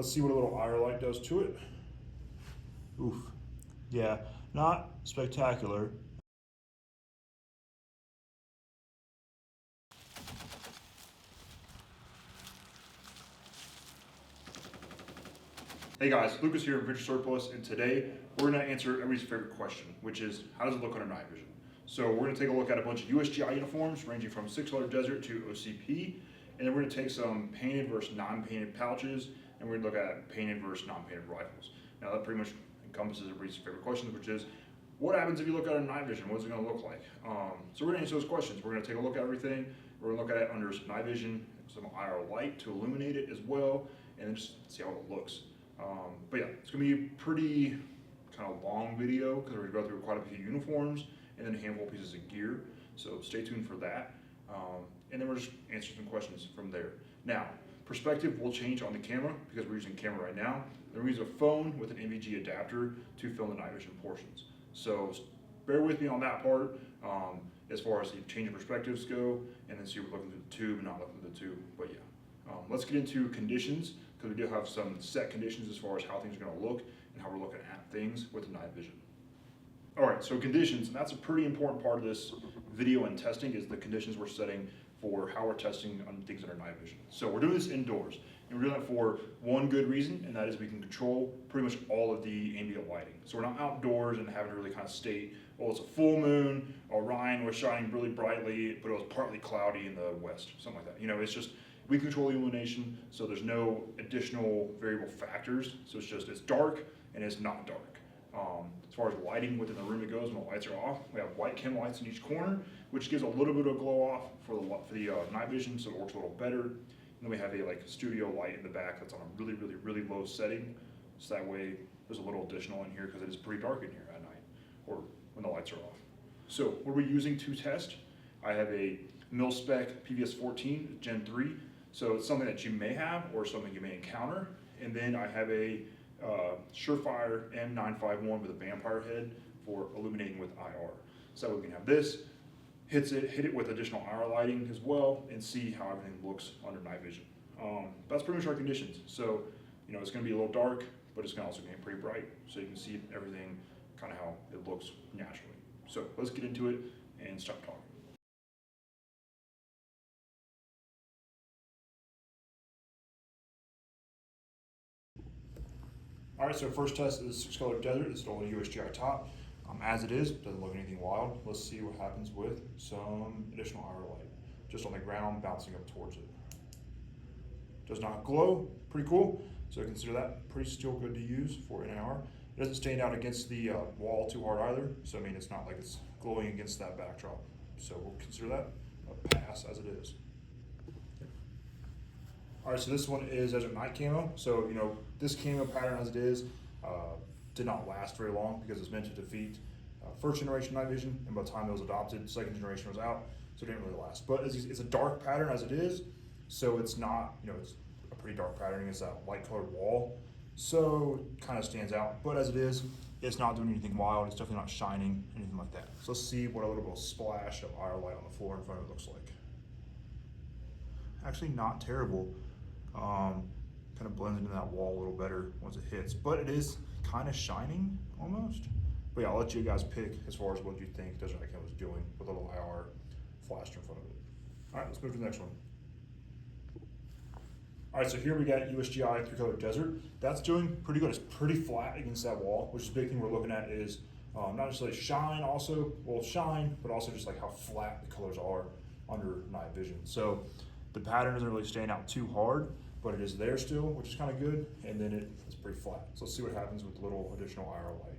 let's see what a little IR light does to it. Oof. Yeah, not spectacular. Hey guys, Lucas here at Victor Surplus, and today we're going to answer everybody's favorite question, which is how does it look under night vision? So we're going to take a look at a bunch of USGI uniforms ranging from 6-color desert to OCP, and then we're going to take some painted versus non-painted pouches, and we're going to look at painted versus non-painted rifles. Now that pretty much encompasses everybody's favorite questions, which is what happens if you look at it night vision? What is it going to look like? So we're going to answer those questions. We're going to take a look at everything. We're going to look at it under some night vision, some IR light to illuminate it as well, and then just see how it looks. But yeah, it's going to be a pretty kind of long video because we're going to go through quite a few uniforms and then a handful of pieces of gear. So stay tuned for that. And then we're just answering some questions from there. Now, perspective will change on the camera because we're using camera right now. Then we're using a phone with an NVG adapter to film the night vision portions. So bear with me on that part as far as the change of perspectives go, and then see we're looking through the tube and not looking through the tube. But yeah, let's get into conditions, because we do have some set conditions as far as how things are going to look and how we're looking at things with the night vision. All right, so conditions, and that's a pretty important part of this video and testing, is the conditions we're setting for how we're testing on things under night vision. So we're doing this indoors, and we're doing it for one good reason, and that is we can control pretty much all of the ambient lighting. So we're not outdoors and having to really kind of state, well, it's a full moon, Orion was shining really brightly, but it was partly cloudy in the west, something like that. You know, it's just, we control the illumination, so there's no additional variable factors. So it's just, it's dark and it's not dark. As far as lighting within the room it goes, when the lights are off, we have white camo lights in each corner, which gives a little bit of glow off for the night vision, so it works a little better. And then we have a studio light in the back that's on a really low setting, so that way there's a little additional in here because it is pretty dark in here at night, or when the lights are off. So what are we using to test? I have a mil-spec PVS 14 Gen 3. So it's something that you may have or something you may encounter. And then I have a Surefire M951 with a vampire head for illuminating with IR. So we can have this, hit it with additional IR lighting as well, and see how everything looks under night vision. That's pretty much our conditions. So, you know, it's gonna be a little dark, but it's gonna also get pretty bright. So you can see everything kind of how it looks naturally. So let's get into it and start talking. All right, so first test is 6-color desert. It's still a USGI top. As it is, doesn't look anything wild. Let's see what happens with some additional IR light. Just on the ground, bouncing up towards it. Does not glow, pretty cool. So consider that pretty still good to use for NIR. It doesn't stand out against the wall too hard either. So I mean, it's not like it's glowing against that backdrop. So we'll consider that a pass as it is. All right, so this one is Desert Night camo. So, you know, this camo pattern as it is did not last very long because it's meant to defeat first generation night vision, and by the time it was adopted, second generation was out, so it didn't really last. But it's a dark pattern as it is, so it's not, you know, it's a pretty dark pattern. It's that light colored wall, so it kind of stands out. But as it is, it's not doing anything wild. It's definitely not shining, anything like that. So let's see what a little bit of splash of IR light on the floor in front of it looks like. Actually not terrible. Kind of blends into that wall a little better once it hits, but it is kind of shining almost. But yeah, I'll let you guys pick as far as what you think Desert Night camo is doing with a little IR flashed in front of it. All right, let's move to the next one. All right, so here we got USGI 3-color desert. That's doing pretty good. It's pretty flat against that wall, which is a big thing we're looking at is not necessarily shine also, well shine, but also just like how flat the colors are under night vision. So the pattern doesn't really stand out too hard, but it is there still, which is kind of good, and then it's pretty flat. So let's see what happens with a little additional IR light.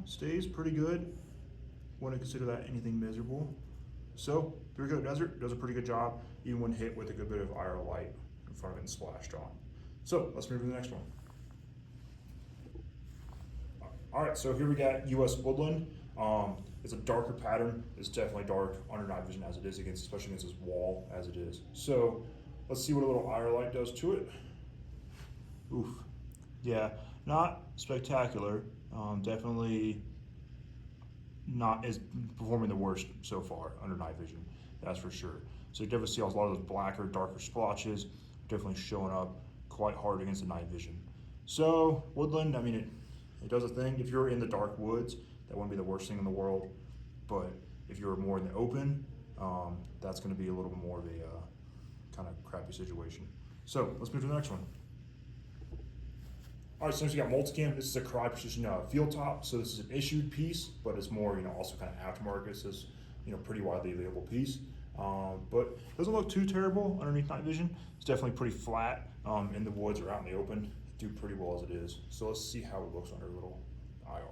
Stays pretty good. Wouldn't consider that anything miserable. So 3-color desert does a pretty good job, even when hit with a good bit of IR light in front of it and splashed on. So let's move to the next one. All right, so here we got US Woodland. It's a darker pattern. It's definitely dark under night vision as it is, especially against this wall as it is. So let's see what a little IR light does to it. Oof. Yeah, not spectacular. Definitely not is performing the worst so far under night vision, that's for sure. So you definitely see a lot of those blacker, darker splotches definitely showing up quite hard against the night vision. So woodland, I mean, it does a thing. If you're in the dark woods, that wouldn't be the worst thing in the world. But if you're more in the open, that's going to be a little bit more of a kind of crappy situation. So let's move to the next one. All right, so next we got Multicam. This is a Crye Precision field top. So this is an issued piece, but it's more, also kind of aftermarket. So it's, pretty widely available piece. But it doesn't look too terrible underneath night vision. It's definitely pretty flat in the woods or out in the open. Do pretty well as it is. So let's see how it looks under a little IR.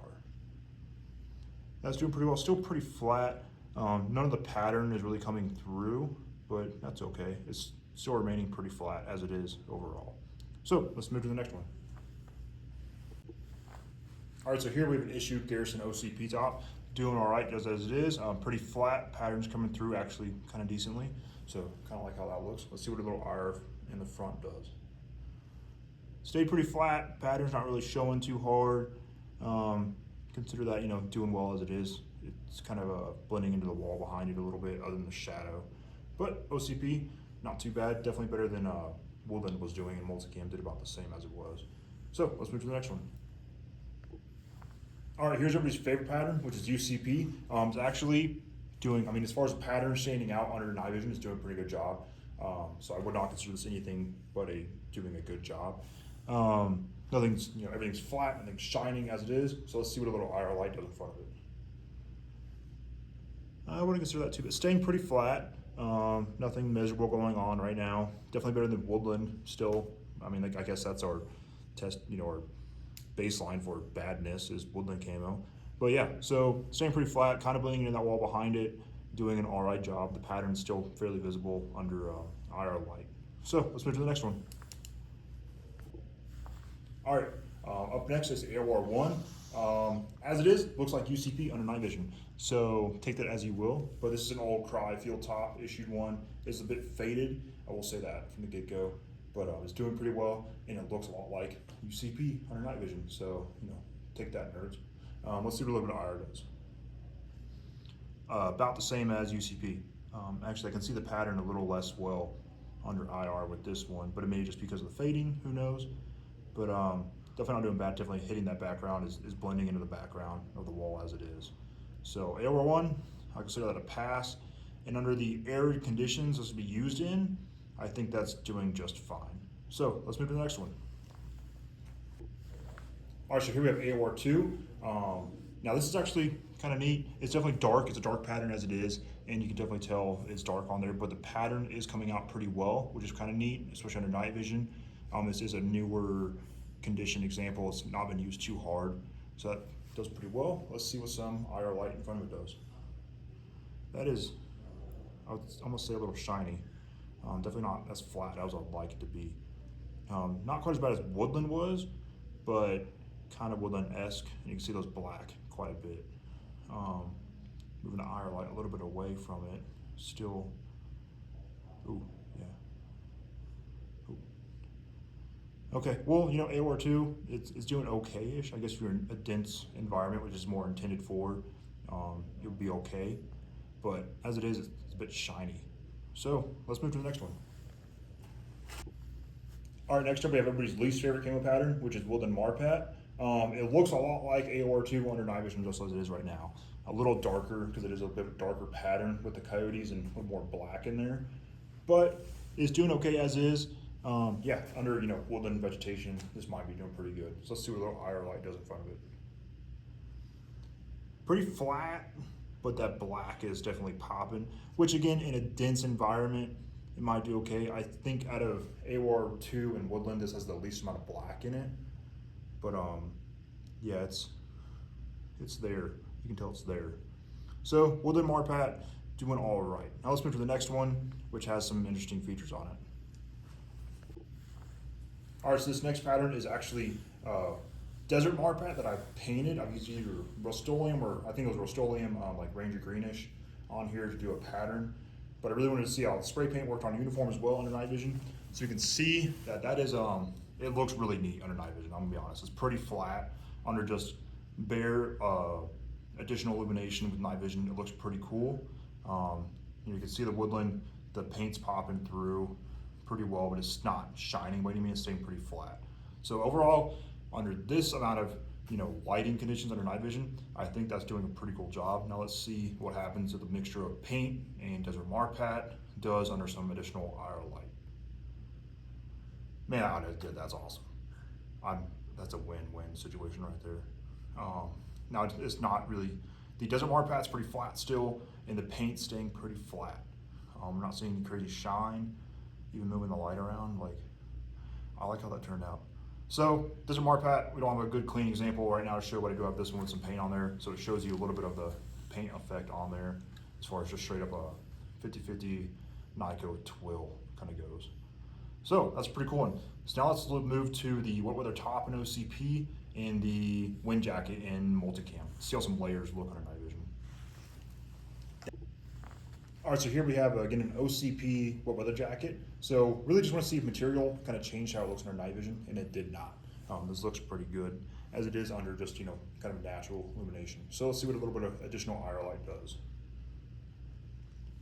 That's doing pretty well. Still pretty flat. None of the pattern is really coming through, but that's okay. It's still remaining pretty flat as it is overall. So let's move to the next one. All right, so here we have an issued Garrison OCP top. Doing all right, just as it is. Pretty flat, patterns coming through actually kind of decently. So kind of like how that looks. Let's see what a little IR in the front does. Stayed pretty flat, patterns not really showing too hard. Consider that, doing well as it is. It's kind of blending into the wall behind it a little bit other than the shadow. But OCP, not too bad. Definitely better than Woodland was doing, and Multicam did about the same as it was. So let's move to the next one. All right, here's everybody's favorite pattern, which is UCP. It's actually doing, as far as the pattern standing out under night vision, it's doing a pretty good job. So I would not consider this anything but doing a good job. Nothing's, everything's flat, nothing's shining as it is. So let's see what a little IR light does in front of it. I wouldn't consider that too bad. Staying pretty flat. Nothing miserable going on right now. Definitely better than Woodland still. I guess that's our test, our baseline for badness is Woodland camo. But yeah, so staying pretty flat, kind of blending in that wall behind it, doing an all right job. The pattern's still fairly visible under IR light. So let's move to the next one. All right, up next is AOR 1. As it is, looks like UCP under night vision. So take that as you will, but this is an old Crye field top, issued one. It's a bit faded, I will say that from the get-go, but it's doing pretty well, and it looks a lot like UCP under night vision. So, take that, nerds. Let's see what a little bit of IR does. About the same as UCP. Actually, I can see the pattern a little less well under IR with this one, but it may just because of the fading, who knows? But definitely not doing bad. Definitely hitting that background is blending into the background of the wall as it is. So AOR 1, I consider that a pass. And under the arid conditions this would be used in, I think that's doing just fine. So let's move to the next one. All right, so here we have AOR 2. Now this is actually kind of neat. It's definitely dark. It's a dark pattern as it is, and you can definitely tell it's dark on there, but the pattern is coming out pretty well, which is kind of neat, especially under night vision. This is a newer condition example. It's not been used too hard, so that does pretty well. Let's see what some IR light in front of it does. That is, I would almost say a little shiny. Definitely not as flat as I'd like it to be. Not quite as bad as Woodland was, but kind of Woodland-esque, and you can see those black quite a bit. Moving the IR light a little bit away from it, still, ooh, yeah. Ooh. Okay, well, AOR 2, it's doing okay-ish. I guess if you're in a dense environment, which is more intended for, you'll be okay. But as it is, it's a bit shiny. So let's move to the next one. All right, next up we have everybody's least favorite camo pattern, which is Woodland Marpat. It looks a lot like AOR 2 under night vision, just as it is right now. A little darker because it is a bit of a darker pattern with the coyotes and a little more black in there. But it's doing okay as is. Yeah, under woodland vegetation, this might be doing pretty good. So let's see what a little IR light does in front of it. Pretty flat, but that black is definitely popping, which again, in a dense environment, it might do okay. I think out of AOR 2 and Woodland, this has the least amount of black in it. But yeah, it's there. You can tell it's there. So Woodland Marpat doing all right. Now let's move to the next one, which has some interesting features on it. All right, so this next pattern is actually Desert Marpat that I painted. I've used either Rust-Oleum or I think it was Rust-Oleum, like Ranger Greenish on here to do a pattern. But I really wanted to see how the spray paint worked on uniform as well under night vision. So you can see that is, it looks really neat under night vision, I'm gonna be honest. It's pretty flat under just bare additional illumination with night vision. It looks pretty cool. You can see the woodland, the paint's popping through pretty well, but it's not shining by any means, it's staying pretty flat. So overall, under this amount of lighting conditions under night vision, I think that's doing a pretty cool job. Now let's see what happens with the mixture of paint and Desert Marpat does under some additional IR light. Man, I did. That's awesome. That's a win-win situation right there. Now it's not really, the Desert Marpat's pretty flat still, and the paint's staying pretty flat. We're not seeing any crazy shine, even moving the light around. Like, I like how that turned out. So Desert Marpat, we don't have a good clean example right now to show, but I do have this one with some paint on there, so it shows you a little bit of the paint effect on there, as far as just straight up a 50-50 Nyko twill kind of goes. So that's a pretty cool one. So now let's move to the wet weather top in OCP and the wind jacket in multicam. See how some layers look under night vision. All right, so here we have again an OCP wet weather jacket. So really just want to see if material kind of changed how it looks under night vision, and it did not. This looks pretty good as it is under just kind of natural illumination. So let's see what a little bit of additional IR light does.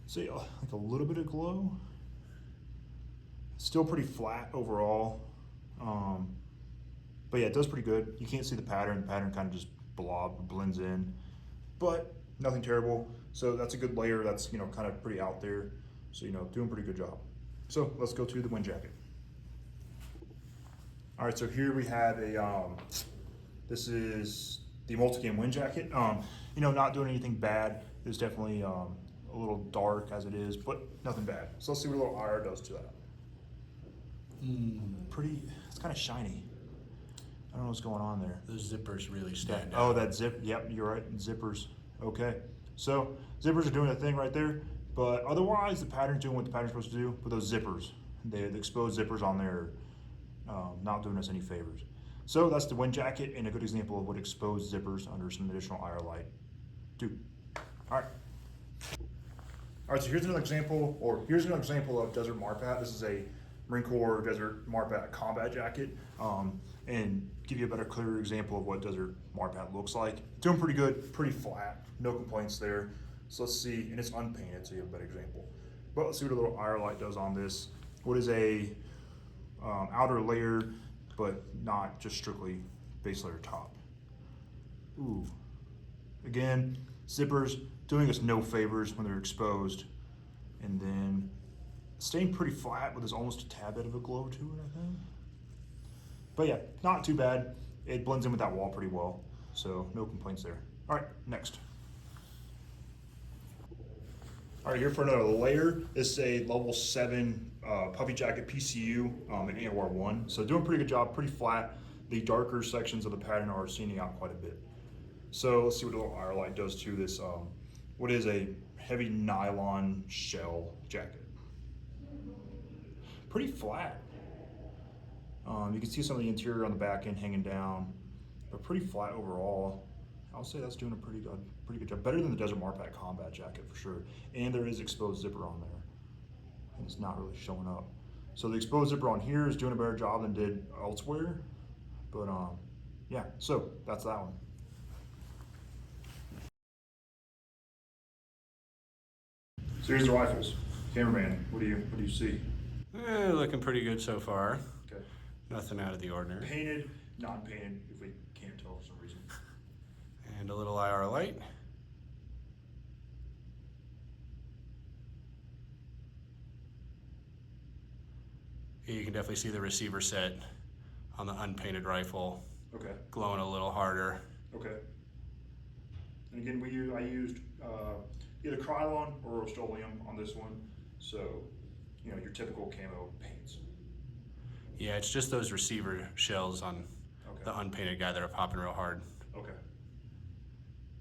See like a little bit of glow. Still pretty flat overall, but yeah, it does pretty good. You can't see the pattern. The pattern kind of just blends in, but nothing terrible. So that's a good layer. That's kind of pretty out there. So doing a pretty good job. So let's go to the wind jacket. All right, so here we have a this is the multicam wind jacket. Not doing anything bad. It's definitely a little dark as it is, but nothing bad. So let's see what a little IR does to that. Pretty, it's kind of shiny. I don't know what's going on there. Those zippers really stand out. Oh, that zip, yep, you're right, zippers. Okay, so zippers are doing a thing right there, but otherwise the pattern's doing what the pattern's supposed to do. But those zippers, the exposed zippers on there, not doing us any favors. So that's the wind jacket, and a good example of what exposed zippers under some additional IR light do. All right, so here's another example, of Desert Marpat. This is a Marine Corps Desert Marpat combat jacket, and give you a better, clearer example of what Desert Marpat looks like. Doing pretty good, pretty flat, no complaints there. So let's see, and it's unpainted, so you have a better example. But let's see what a little IR light does on this. What is a outer layer, but not just strictly base layer top. Ooh, again, zippers doing us no favors when they're exposed, and then staying pretty flat with this almost a tad bit of a glow to it, I think. But yeah, not too bad. It blends in with that wall pretty well, so no complaints there. All right, next. All right, here for another layer. This is a level 7 puffy jacket PCU in AOR 1. So doing a pretty good job, pretty flat. The darker sections of the pattern are standing out quite a bit. So let's see what a little IR light does to this, what is a heavy nylon shell jacket. Pretty flat. You can see some of the interior on the back end hanging down, but pretty flat overall. I'll say that's doing a pretty good job. Better than the Desert Marpat combat jacket for sure. And there is exposed zipper on there, and it's not really showing up. So the exposed zipper on here is doing a better job than did elsewhere. But yeah, so that's that one. So here's the rifles. Cameraman, what do you see? Looking pretty good so far. Okay. Nothing out of the ordinary. Painted, non-painted, if we can't tell for some reason. And a little IR light. Here you can definitely see the receiver set on the unpainted rifle. Okay. Glowing a little harder. Okay. And again, I used either Krylon or Rust-Oleum on this one. So, your typical camo paints. Yeah, it's just those receiver shells on the unpainted guy that are popping real hard. Okay.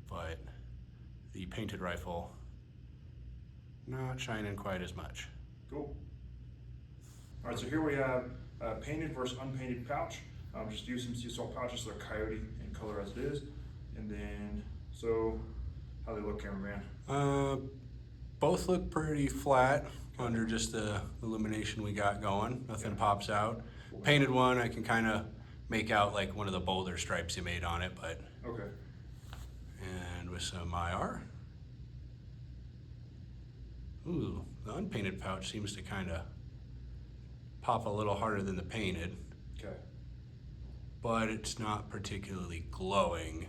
But the painted rifle, not shining quite as much. Cool. All right, so here we have painted versus unpainted pouch. Just use some sea salt pouches, so they're coyote in color as it is. And then, so how they look, cameraman? Both look pretty flat under just the illumination we got going. Nothing pops out. Painted one, I can kind of make out like one of the boulder stripes you made on it, but. Okay. And with some IR. Ooh, the unpainted pouch seems to kind of pop a little harder than the painted, Okay. but it's not particularly glowing.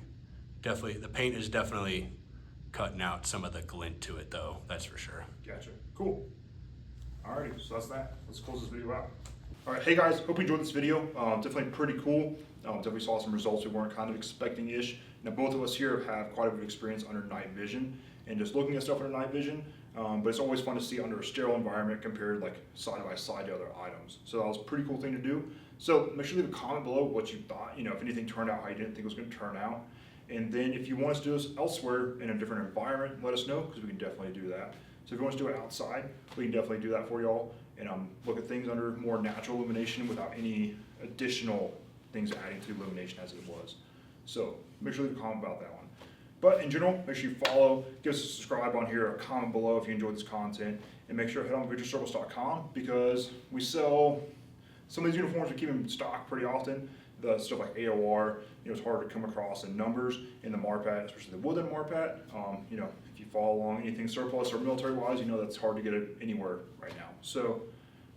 Definitely, the paint is definitely cutting out some of the glint to it though, that's for sure. Gotcha. Cool. Alrighty, so that's that. Let's close this video out. Alright, hey guys, hope you enjoyed this video. Definitely pretty cool. Definitely saw some results we weren't kind of expecting-ish. Now both of us here have quite a bit of experience under night vision and just looking at stuff under night vision, but it's always fun to see under a sterile environment compared like side by side to other items. So that was a pretty cool thing to do. So make sure to leave a comment below what you thought, if anything turned out how you didn't think it was going to turn out. And then if you want us to do this elsewhere in a different environment, let us know, because we can definitely do that. So if you want us to do it outside, we can definitely do that for y'all, and look at things under more natural illumination without any additional things adding to illumination as it was. So make sure to leave a comment about that one. But in general, make sure you follow, give us a subscribe on here, a comment below if you enjoyed this content, and make sure to head on VictorCircles.com, because we sell some of these uniforms. We keep them in stock pretty often. The stuff like AOR, it's hard to come across in numbers in the MARPAT, especially the wooden MARPAT. If you follow along anything surplus or military wise, that's hard to get it anywhere right now. So,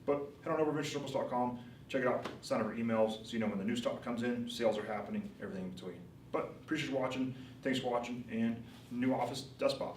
but head on over to VictorCircles.com, check it out, sign up for emails so you know when the new stock comes in, sales are happening, everything in between. But appreciate you watching, thanks for watching, and new office despot.